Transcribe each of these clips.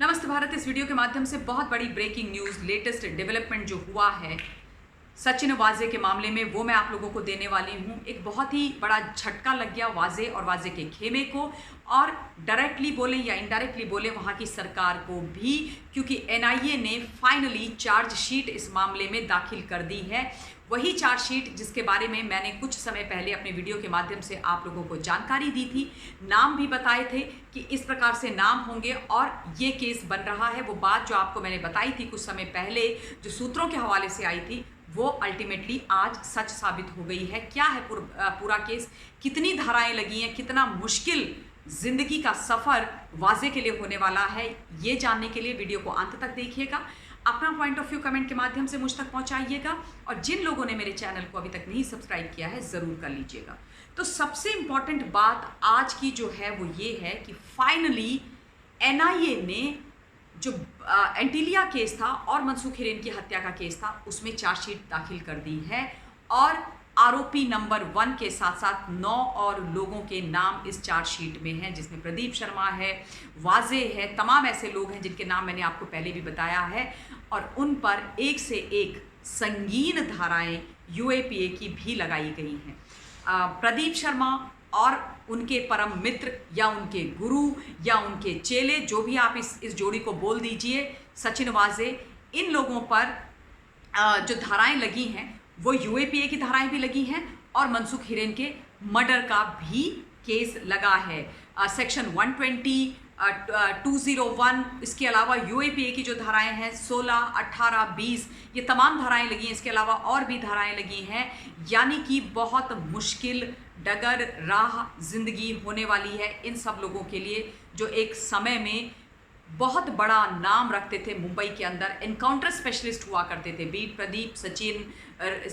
नमस्ते भारत। इस वीडियो के माध्यम से बहुत बड़ी ब्रेकिंग न्यूज़, लेटेस्ट डेवलपमेंट जो हुआ है सचिन वाजे के मामले में, वो मैं आप लोगों को देने वाली हूँ। एक बहुत ही बड़ा झटका लग गया वाजे और वाजे के खेमे को, और डायरेक्टली बोलें या इनडायरेक्टली बोलें वहाँ की सरकार को भी, क्योंकि एनआईए ने फाइनली चार्जशीट इस मामले में दाखिल कर दी है। वही चार्जशीट जिसके बारे में मैंने कुछ समय पहले अपने वीडियो के माध्यम से आप लोगों को जानकारी दी थी, नाम भी बताए थे कि इस प्रकार से नाम होंगे और ये केस बन रहा है। वो बात जो आपको मैंने बताई थी कुछ समय पहले, जो सूत्रों के हवाले से आई थी, वो अल्टीमेटली आज सच साबित हो गई है। क्या है पूरा केस, कितनी धाराएं लगी हैं, कितना मुश्किल जिंदगी का सफ़र वाजे के लिए होने वाला है, ये जानने के लिए वीडियो को अंत तक देखिएगा। अपना पॉइंट ऑफ व्यू कमेंट के माध्यम से मुझ तक पहुंचाइएगा, और जिन लोगों ने मेरे चैनल को अभी तक नहीं सब्सक्राइब किया है ज़रूर कर लीजिएगा। तो सबसे इम्पॉर्टेंट बात आज की जो है वो ये है कि फाइनली एनआईए ने जो एंटीलिया केस था और मनसूख हिरेन की हत्या का केस था, उसमें चार्जशीट दाखिल कर दी है, और आरोपी नंबर 1 के साथ साथ 9 और लोगों के नाम इस चार्जशीट में हैं, जिसमें प्रदीप शर्मा है, वाजे है, तमाम ऐसे लोग हैं जिनके नाम मैंने आपको पहले भी बताया है, और उन पर एक से एक संगीन धाराएं यूएपीए की भी लगाई गई हैं। प्रदीप शर्मा और उनके परम मित्र या उनके गुरु या उनके चेले, जो भी आप इस जोड़ी को बोल दीजिए, सचिन वाजे, इन लोगों पर जो धाराएं लगी हैं वो यूएपीए की धाराएं भी लगी हैं, और मनसूख हिरेन के मर्डर का भी केस लगा है। सेक्शन 120, 201, इसके अलावा यूएपीए की जो धाराएं हैं 16, 18, 20, ये तमाम धाराएं लगी हैं। इसके अलावा और भी धाराएं लगी हैं, यानी कि बहुत मुश्किल डगर राह जिंदगी होने वाली है इन सब लोगों के लिए, जो एक समय में बहुत बड़ा नाम रखते थे मुंबई के अंदर, एनकाउंटर स्पेशलिस्ट हुआ करते थे। बीट प्रदीप, सचिन,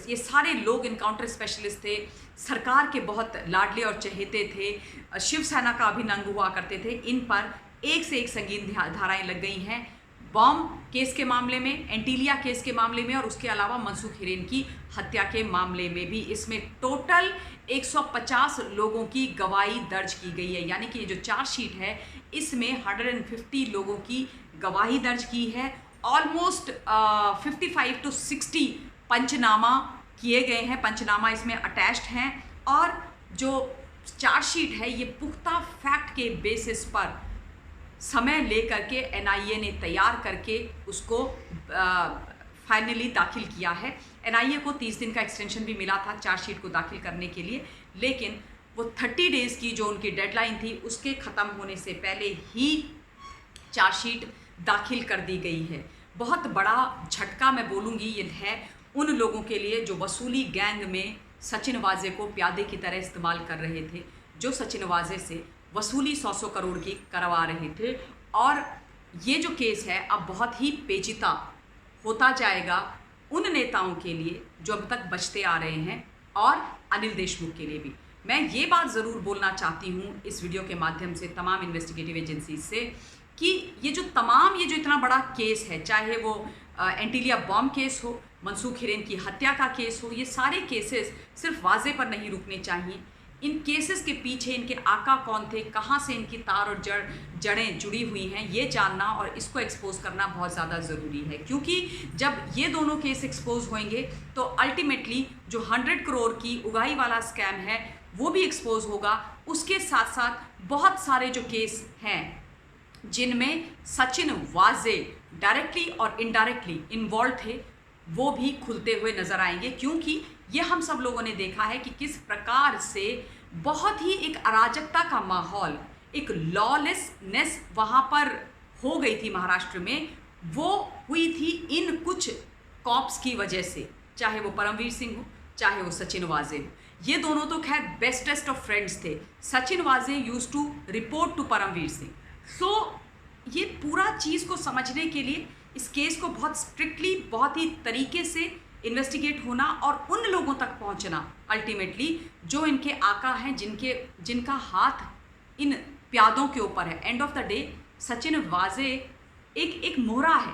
ये सारे लोग एनकाउंटर स्पेशलिस्ट थे, सरकार के बहुत लाडले और चहेते थे, शिवसेना का अभिनंग हुआ करते थे। इन पर एक से एक संगीन धाराएं लग गई हैं, बॉम्ब केस के मामले में, एंटीलिया केस के मामले में, और उसके अलावा मनसूख हिरेन की हत्या के मामले में भी। इसमें टोटल 150 लोगों की गवाही दर्ज की गई है, यानी कि ये जो चार्जशीट है इसमें 150 लोगों की गवाही दर्ज की है। ऑलमोस्ट 55 to 60 पंचनामा किए गए हैं, पंचनामा इसमें अटैच्ड हैं, और जो चार्जशीट है ये पुख्ता फैक्ट के बेसिस पर समय लेकर के एनआईए ने तैयार करके उसको फाइनली दाखिल किया है। एनआईए को 30 दिन का एक्सटेंशन भी मिला था चार्जशीट को दाखिल करने के लिए, लेकिन वो 30 डेज़ की जो उनकी डेडलाइन थी उसके ख़त्म होने से पहले ही चार्जशीट दाखिल कर दी गई है। बहुत बड़ा झटका मैं बोलूँगी ये है उन लोगों के लिए जो वसूली गैंग में सचिन वाजे को प्यादे की तरह इस्तेमाल कर रहे थे, जो सचिन वाजे से वसूली 100 करोड़ की करवा रहे थे। और ये जो केस है अब बहुत ही पेचीदा होता जाएगा उन नेताओं के लिए जो अब तक बचते आ रहे हैं, और अनिल देशमुख के लिए भी। मैं ये बात ज़रूर बोलना चाहती हूँ इस वीडियो के माध्यम से तमाम इन्वेस्टिगेटिव एजेंसी से, कि ये जो इतना बड़ा केस है, चाहे वो एंटीलिया बॉम्ब केस हो, मनसूख हिरेन की हत्या का केस हो, ये सारे केसेस सिर्फ वाजे पर नहीं रुकने चाहिए। इन केसेस के पीछे इनके आका कौन थे, कहाँ से इनकी तार और जड़ें जुड़ी हुई हैं, ये जानना और इसको एक्सपोज करना बहुत ज़्यादा ज़रूरी है, क्योंकि जब ये दोनों केस एक्सपोज होंगे तो अल्टीमेटली जो 100 करोड़ की उगाही वाला स्कैम है वो भी एक्सपोज होगा। उसके साथ साथ बहुत सारे जो केस हैं जिनमें सचिन वाजे डायरेक्टली और इनडायरेक्टली इन्वॉल्व थे, वो भी खुलते हुए नज़र आएंगे, क्योंकि ये हम सब लोगों ने देखा है कि किस प्रकार से बहुत ही एक अराजकता का माहौल, एक लॉलेसनेस वहाँ पर हो गई थी महाराष्ट्र में। वो हुई थी इन कुछ कॉप्स की वजह से, चाहे वो परमवीर सिंह हो, चाहे वो सचिन वाजे हो। ये दोनों तो खैर बेस्टेस्ट ऑफ फ्रेंड्स थे। Sachin Vaze used to report to Parambir Singh. So ये पूरा चीज़ को समझने के लिए इस केस को बहुत स्ट्रिक्टली, बहुत ही तरीके से इन्वेस्टिगेट होना और उन लोगों तक पहुंचना अल्टीमेटली जो इनके आका हैं, जिनका हाथ इन प्यादों के ऊपर है। End of the day Sachin वाजे एक मोहरा है,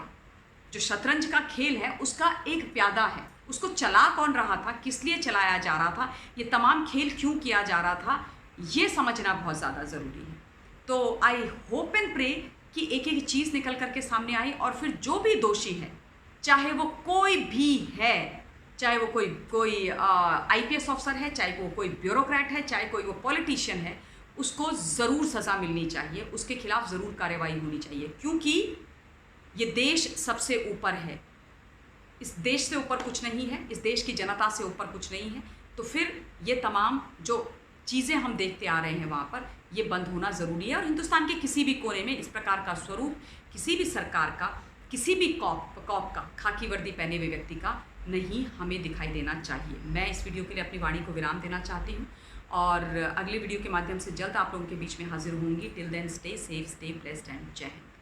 जो शतरंज का खेल है उसका एक प्यादा है। उसको चला कौन रहा था, किस लिए चलाया जा रहा था, ये तमाम खेल क्यों किया जा रहा था, ये समझना बहुत ज़्यादा ज़रूरी है। तो आई होप एंड प्रे कि एक एक चीज़ निकल करके सामने आई और फिर जो भी दोषी है, चाहे वो कोई भी है, चाहे वो कोई आईपीएस ऑफिसर है, चाहे वो कोई ब्यूरोक्रेट है, चाहे कोई वो पॉलिटिशियन है, उसको ज़रूर सज़ा मिलनी चाहिए, उसके खिलाफ ज़रूर कार्रवाई होनी चाहिए, क्योंकि ये देश सबसे ऊपर है। इस देश से ऊपर कुछ नहीं है, इस देश की जनता से ऊपर कुछ नहीं है। तो फिर ये तमाम जो चीज़ें हम देखते आ रहे हैं वहाँ पर, ये बंद होना ज़रूरी है। और हिंदुस्तान के किसी भी कोने में इस प्रकार का स्वरूप किसी भी सरकार का, किसी भी कॉप का, खाकी वर्दी पहने हुए व्यक्ति का नहीं हमें दिखाई देना चाहिए। मैं इस वीडियो के लिए अपनी वाणी को विराम देना चाहती हूँ और अगले वीडियो के माध्यम से जल्द आप लोगों के बीच में हाजिर होंगी। Till then stay safe, stay blessed and जय हिंद।